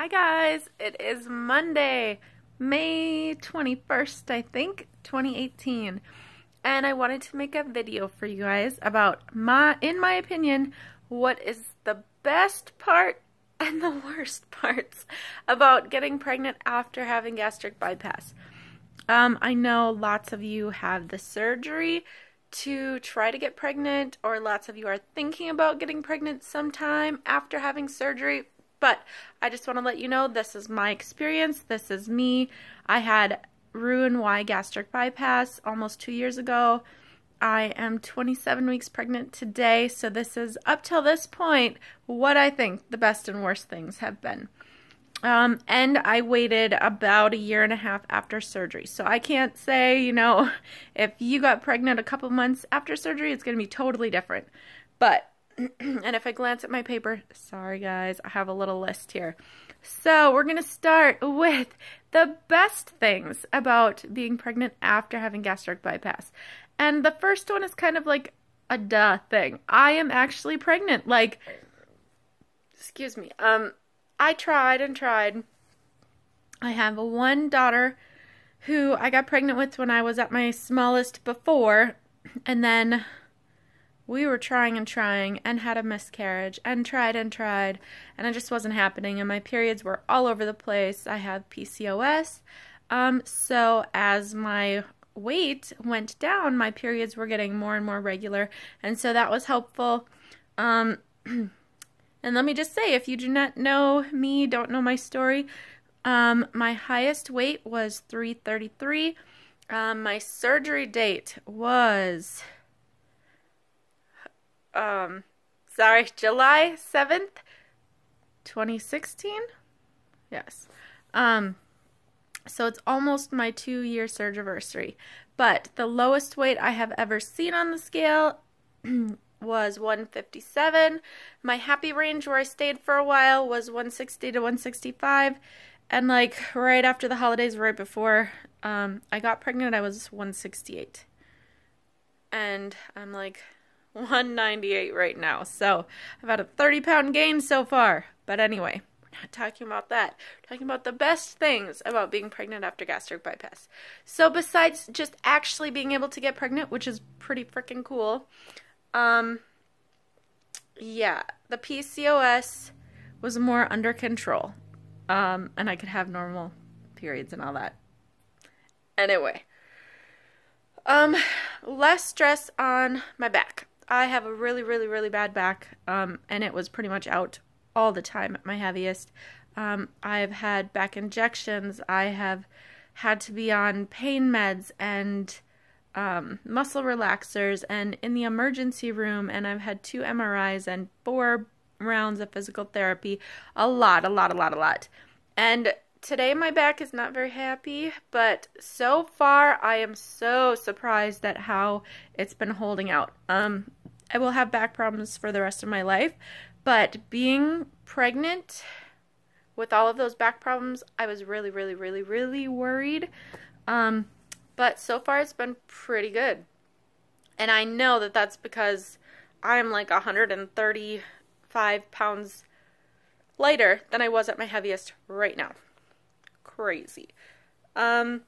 Hi guys, it is Monday, May 21st, I think, 2018. And I wanted to make a video for you guys about in my opinion, what is the best part and the worst parts about getting pregnant after having gastric bypass. I know lots of you have the surgery to try to get pregnant, or lots of you are thinking about getting pregnant sometime after having surgery. But I just want to let you know, this is my experience. This is me. I had Roux-en-Y gastric bypass almost 2 years ago. I am 27 weeks pregnant today, so this is, up till this point, what I think the best and worst things have been. And I waited about 1.5 years after surgery. So I can't say, you know, if you got pregnant a couple months after surgery, it's going to be totally different. But, and if I glance at my paper, sorry guys, I have a little list here. So we're going to start with the best things about being pregnant after having gastric bypass. And the first one is kind of like a duh thing. I am actually pregnant. Like, excuse me. I tried and tried. I have one daughter who I got pregnant with when I was at my smallest before, and then we were trying and had a miscarriage and tried, and it just wasn't happening, and my periods were all over the place. I have PCOS, so as my weight went down, my periods were getting more and more regular, and so that was helpful. And let me just say, if you do not know me, don't know my story, my highest weight was 333. My surgery date was, July 7th, 2016? Yes. So it's almost my 2-year surgiversary. But the lowest weight I have ever seen on the scale was 157. My happy range where I stayed for a while was 160 to 165. And like right after the holidays, right before I got pregnant, I was 168. And I'm like 198 right now. So I've had a 30-pound gain so far. But anyway, we're not talking about that. We're talking about the best things about being pregnant after gastric bypass. So besides just actually being able to get pregnant, which is pretty freaking cool, yeah, the PCOS was more under control, and I could have normal periods and all that. Anyway, less stress on my back. I have a really bad back, and it was pretty much out all the time at my heaviest. I've had back injections. I have had to be on pain meds and muscle relaxers and in the emergency room, and I've had 2 MRIs and 4 rounds of physical therapy. A lot. And today my back is not very happy, but so far I am so surprised at how it's been holding out. I will have back problems for the rest of my life, but being pregnant with all of those back problems, I was really worried. But so far it's been pretty good. And I know that that's because I'm like 135 pounds lighter than I was at my heaviest right now. Crazy. I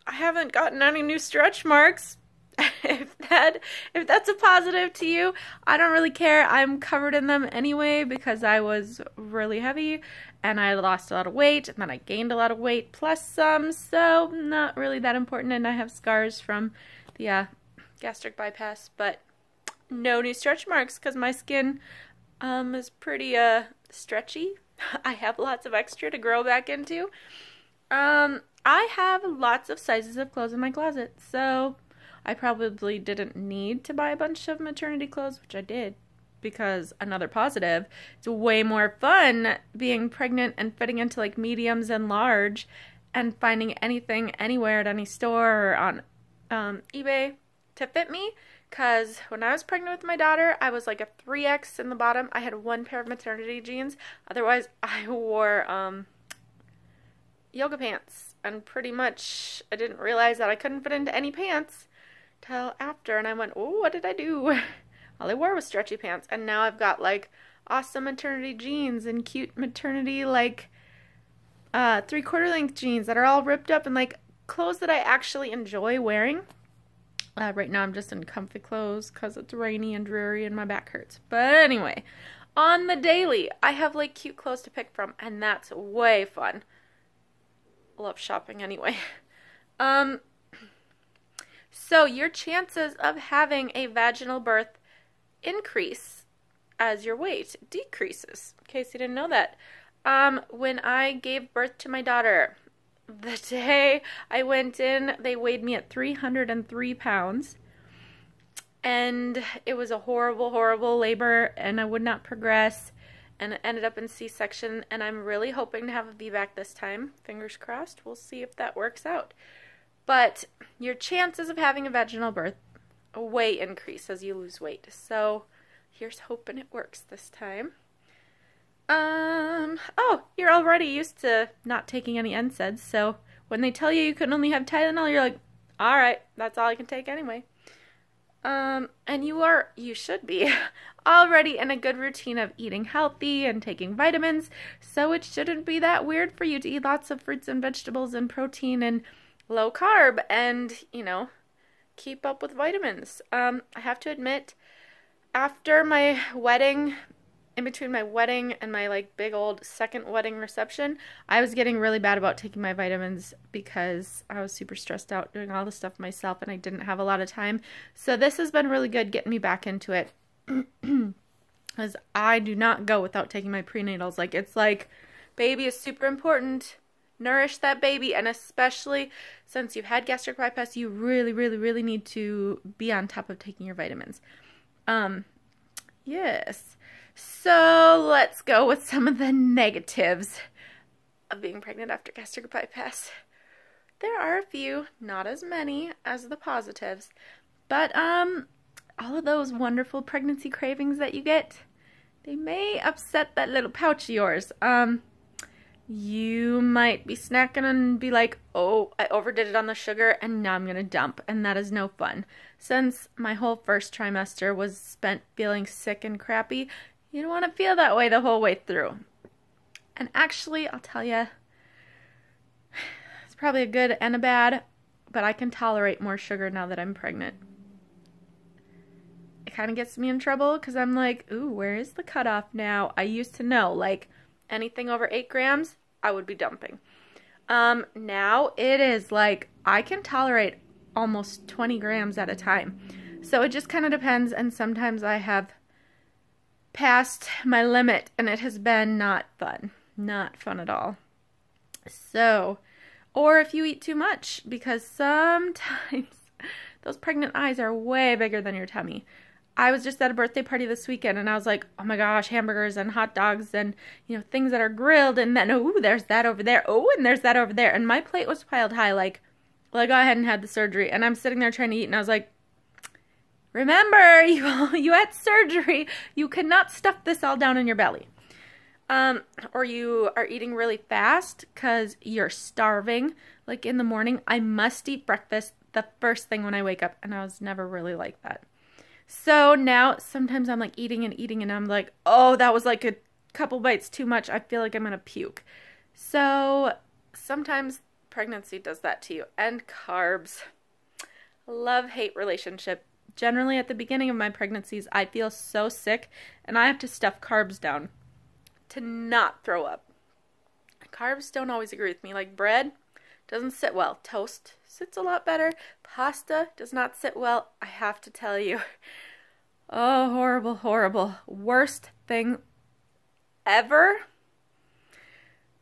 haven't gotten any new stretch marks. If that's a positive to you, I don't really care. I'm covered in them anyway because I was really heavy and I lost a lot of weight, and then I gained a lot of weight plus some, so not really that important. And I have scars from the gastric bypass, but no new stretch marks because my skin is pretty stretchy. I have lots of extra to grow back into. I have lots of sizes of clothes in my closet, so I probably didn't need to buy a bunch of maternity clothes, which I did, because another positive, it's way more fun being pregnant and fitting into like mediums and large and finding anything anywhere at any store or on eBay to fit me. Because when I was pregnant with my daughter, I was like a 3X in the bottom. I had 1 pair of maternity jeans. Otherwise, I wore yoga pants. And pretty much, I didn't realize that I couldn't fit into any pants till after, and I went, oh, what did I do? All I wore was stretchy pants, and now I've got like awesome maternity jeans and cute maternity like 3/4 length jeans that are all ripped up and like clothes that I actually enjoy wearing. Right now I'm just in comfy clothes because it's rainy and dreary and my back hurts. But anyway, on the daily, I have like cute clothes to pick from, and that's way fun. Love shopping anyway. So your chances of having a vaginal birth increase as your weight decreases, in case you didn't know that. When I gave birth to my daughter, the day I went in, they weighed me at 303 pounds. And it was a horrible, horrible labor, and I would not progress. And it ended up in C-section, and I'm really hoping to have a VBAC this time. Fingers crossed. We'll see if that works out. But your chances of having a vaginal birth way increase as you lose weight. So here's hoping it works this time. Oh, you're already used to not taking any NSAIDs, so when they tell you you can only have Tylenol, you're like, alright, that's all I can take anyway. And you should be already in a good routine of eating healthy and taking vitamins, so it shouldn't be that weird for you to eat lots of fruits and vegetables and protein and low carb and, you know, keep up with vitamins. I have to admit, after my wedding, in between my wedding and my like big old second wedding reception, I was getting really bad about taking my vitamins because I was super stressed out doing all the stuff myself and I didn't have a lot of time. So this has been really good getting me back into it. Because I do not go without taking my prenatals. Like, it's like, baby is super important. Nourish that baby, and especially since you've had gastric bypass, you really, really, really need to be on top of taking your vitamins. Yes. So let's go with some of the negatives of being pregnant after gastric bypass. There are a few, not as many as the positives, but all of those wonderful pregnancy cravings that you get, they may upset that little pouch of yours. You might be snacking and be like, oh, I overdid it on the sugar and now I'm going to dump. And that is no fun. Since my whole first trimester was spent feeling sick and crappy, you don't want to feel that way the whole way through. And actually, I'll tell you, it's probably a good and a bad, but I can tolerate more sugar now that I'm pregnant. It kind of gets me in trouble because I'm like, ooh, where is the cutoff now? I used to know, like, anything over 8 grams, I would be dumping. Now it is like, I can tolerate almost 20 grams at a time. So it just kind of depends, and sometimes I have passed my limit, and it has been not fun. Not fun at all. So, or if you eat too much, because sometimes those pregnant eyes are way bigger than your tummy. I was just at a birthday party this weekend, and I was like, oh my gosh, hamburgers and hot dogs and, you know, things that are grilled, and then, oh, there's that over there. Oh, and there's that over there. And my plate was piled high, like I hadn't had the surgery. And I'm sitting there trying to eat, and I was like, remember, you had surgery. You cannot stuff this all down in your belly. Or you are eating really fast because you're starving. Like in the morning, I must eat breakfast the first thing when I wake up, and I was never really like that. So now sometimes I'm like eating and I'm like, oh, that was like a couple bites too much. I feel like I'm gonna puke. So sometimes pregnancy does that to you. And carbs. Love-hate relationship. Generally at the beginning of my pregnancies, I feel so sick and I have to stuff carbs down to not throw up. Carbs don't always agree with me. Like bread doesn't sit well. Toast sits a lot better. Pasta does not sit well. I have to tell you. Oh, horrible, horrible. Worst thing ever.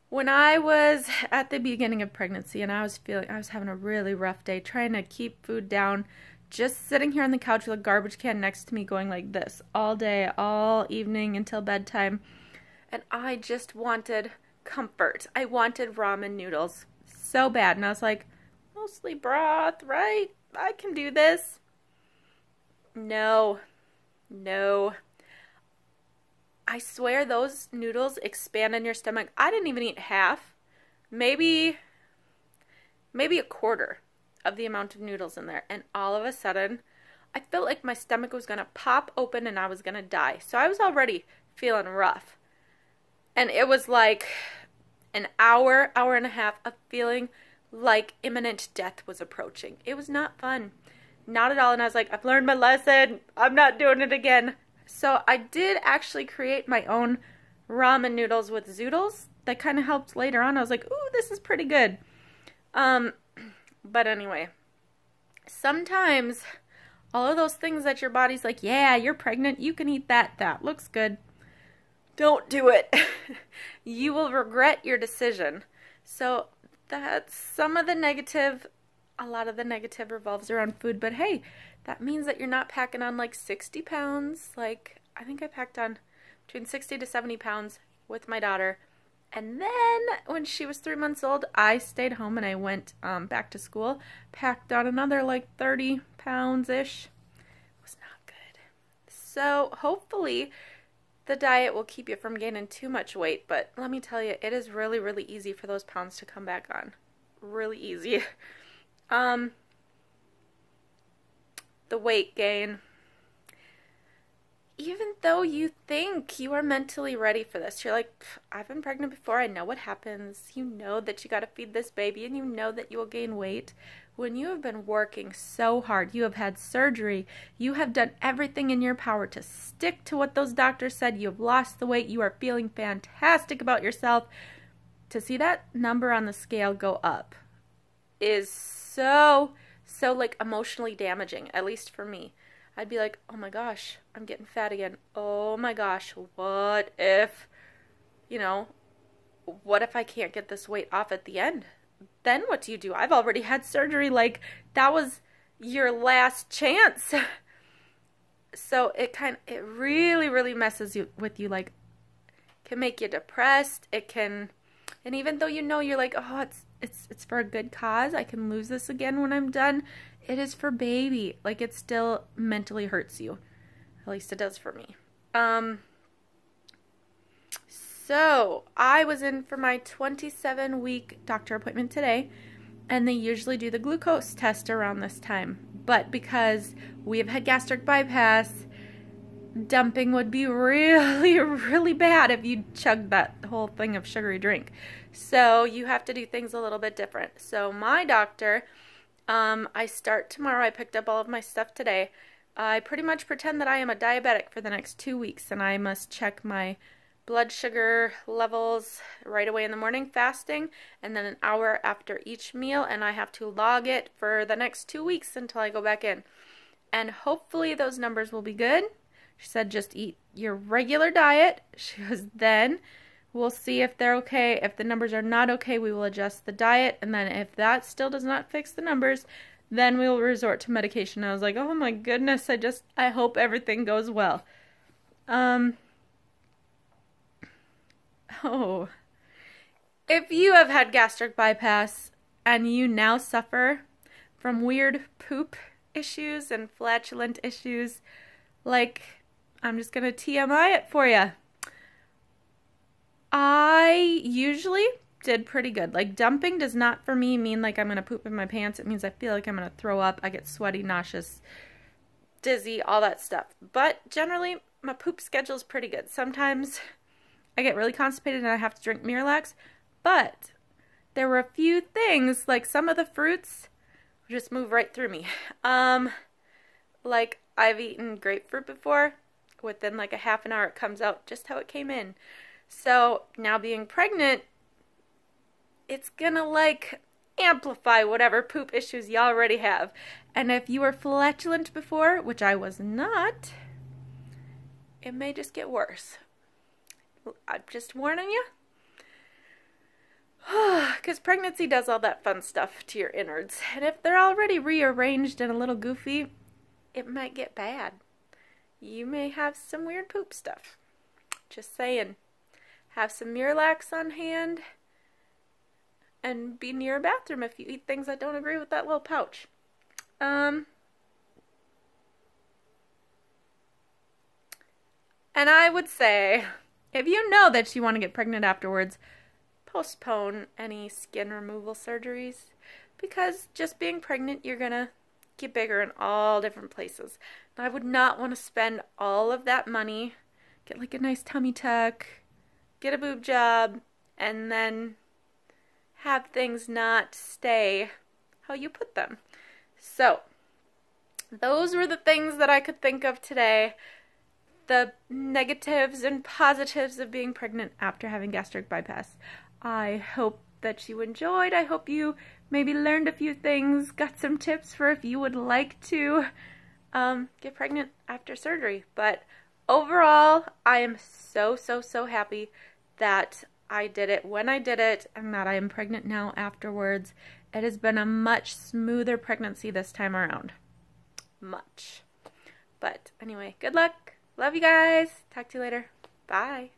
When I was at the beginning of pregnancy and I was having a really rough day trying to keep food down, just sitting here on the couch with a garbage can next to me going like this all day, all evening until bedtime. And I just wanted comfort. I wanted ramen noodles so bad. And I was like, mostly broth, right? I can do this. No. I swear those noodles expand in your stomach. I didn't even eat half. Maybe a quarter of the amount of noodles in there. And all of a sudden, I felt like my stomach was going to pop open and I was going to die. So I was already feeling rough. And it was like an hour, hour and a half of feeling like imminent death was approaching. It was not fun. Not at all. And I was like, I've learned my lesson. I'm not doing it again. So I did actually create my own ramen noodles with zoodles. That kind of helped later on. I was like, ooh, this is pretty good. But anyway, sometimes all of those things that your body's like, yeah, you're pregnant, you can eat that. That looks good. Don't do it. You will regret your decision. So that's some of the negative. A lot of the negative revolves around food, but hey, that means that you're not packing on like 60 pounds. Like, I think I packed on between 60 to 70 pounds with my daughter. And then when she was 3 months old, I stayed home and I went back to school, packed on another like 30 pounds-ish. It was not good. So hopefully the diet will keep you from gaining too much weight, but let me tell you, it is really, really easy for those pounds to come back on. Really easy. The weight gain. Even though you think you are mentally ready for this, you're like, I've been pregnant before, I know what happens. You know that you got to feed this baby and you know that you will gain weight. When you have been working so hard, you have had surgery, you have done everything in your power to stick to what those doctors said, you have lost the weight, you are feeling fantastic about yourself, to see that number on the scale go up is so like emotionally damaging, at least for me. I'd be like, oh my gosh, I'm getting fat again. Oh my gosh, what if, what if I can't get this weight off at the end? Then what do you do? I've already had surgery. Like, that was your last chance. So it really, really messes with you. Like, can make you depressed. It can, and even though you're like, oh, it's for a good cause, I can lose this again when I'm done, it is for baby. Like, it still mentally hurts you. At least it does for me. So I was in for my 27-week doctor appointment today, and they usually do the glucose test around this time. But because we have had gastric bypass, dumping would be really, really bad if you chugged that whole thing of sugary drink. So you have to do things a little bit different. So my doctor, I start tomorrow. I picked up all of my stuff today. I pretty much pretend that I am a diabetic for the next 2 weeks, and I must check my blood sugar levels right away in the morning fasting, and then an hour after each meal, and I have to log it for the next 2 weeks until I go back in. And hopefully those numbers will be good. She said just eat your regular diet. She goes, then we'll see if they're okay. If the numbers are not okay, we will adjust the diet, and then if that still does not fix the numbers, then we will resort to medication. I was like, oh my goodness, I hope everything goes well. Oh, if you have had gastric bypass and you now suffer from weird poop issues and flatulent issues, like, I'm just going to TMI it for you. I usually did pretty good. Like, dumping does not for me mean like I'm going to poop in my pants. It means I feel like I'm going to throw up. I get sweaty, nauseous, dizzy, all that stuff. But generally, my poop schedule is pretty good. Sometimes I get really constipated and I have to drink Miralax, but there were a few things, like some of the fruits just move right through me. Like, I've eaten grapefruit before. Within like a half an hour it comes out just how it came in. So now being pregnant, it's gonna like amplify whatever poop issues you already have. And if you were flatulent before, which I was not, it may just get worse. I'm just warning you. Because pregnancy does all that fun stuff to your innards. And if they're already rearranged and a little goofy, it might get bad. You may have some weird poop stuff. Just saying. Have some Miralax on hand. And be near a bathroom if you eat things that don't agree with that little pouch. And I would say, if you know that you want to get pregnant afterwards, postpone any skin removal surgeries, because just being pregnant, you're gonna get bigger in all different places. And I would not want to spend all of that money get like a nice tummy tuck, get a boob job, and then have things not stay how you put them. So those were the things that I could think of today. The negatives and positives of being pregnant after having gastric bypass. I hope that you enjoyed. I hope you maybe learned a few things, got some tips for if you would like to get pregnant after surgery. But overall, I am so happy that I did it when I did it and that I am pregnant now afterwards. It has been a much smoother pregnancy this time around. Much. But anyway, good luck. Love you guys. Talk to you later. Bye.